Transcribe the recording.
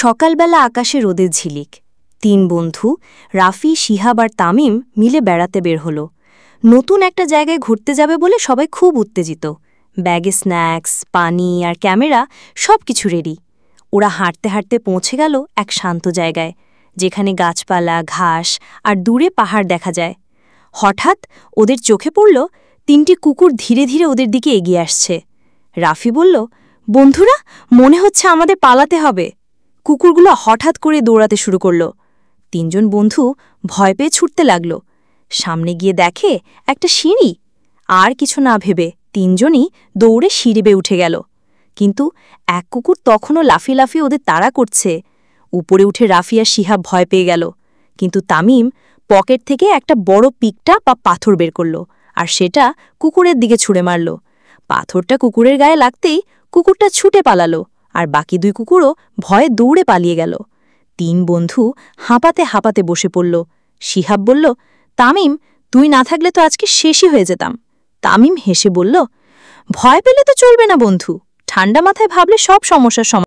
সকালবেলা আকাশে রোদের ঝিলিক। ৩ বন্ধু রাফি, শিহাব আর তামিম মিলে বেড়াতে বের হলো। নতুন একটা জায়গায় ঘুরতে যাবে বলে সবাই খুব উত্তেজিত। ব্যাগে স্ন্যাক্স, পানি আর ক্যামেরা সবকিছু রেডি। ওরা হাঁটতে হাঁটতে পৌঁছে গেল এক শান্ত জায়গায়, যেখানে গাছপালা, ঘাস আর দূরে পাহাড় দেখা যায়। হঠাৎ ওদের চোখে পড়ল ৩টি কুকুর ধীরে ধীরে ওদের দিকে এগিয়ে আসছে। রাফি বলল, বন্ধুরা, মনে হচ্ছে আমাদের পালাতে হবে। কুকুরগুলো হঠাৎ করে দৌড়াতে শুরু করল। ৩ জন বন্ধু ভয় পেয়ে ছুটতে লাগল। সামনে গিয়ে দেখে একটা সিঁড়ি। আর কিছু না ভেবে ৩ জনই দৌড়ে সিঁড়ি বেয়ে উঠে গেল। কিন্তু এক কুকুর তখনও লাফিয়ে লাফিয়ে ওদের তাড়া করছে। উপরে উঠে রাফি আর শিহাব ভয় পেয়ে গেল। কিন্তু তামিম পকেট থেকে একটা বড় পিকটা বা পাথর বের করল, আর সেটা কুকুরের দিকে ছুঁড়ে মারল। পাথরটা কুকুরের গায়ে লাগতেই কুকুরটা ছুটে পালালো, আর বাকি 2 কুকুরও ভয়ে দৌড়ে পালিয়ে গেল। ৩ বন্ধু হাঁপাতে হাঁপাতে বসে পড়ল। শিহাব বলল, তামিম, তুই না থাকলে তো আজকে শেষই হয়ে যেতাম। তামিম হেসে বলল, ভয় পেলে তো চলবে না বন্ধু, ঠান্ডা মাথায় ভাবলে সব সমস্যার সমাধান।